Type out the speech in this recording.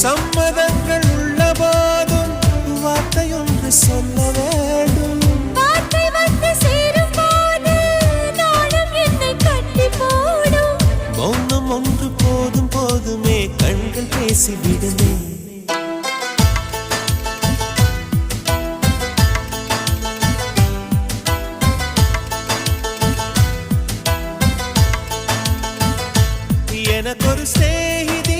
சம்மதங்கள் உள்ள போதும் வார்த்தையொன்று சொல்ல வேண்டும். வார்த்தை வந்து சேரும் போது நாளும் என்னை கட்டி போடும். மௌனம் ஒன்று போதும் போதுமே கண்கள் பேசிவிடுமே. எனக்கொரு ஸ்நேகிதி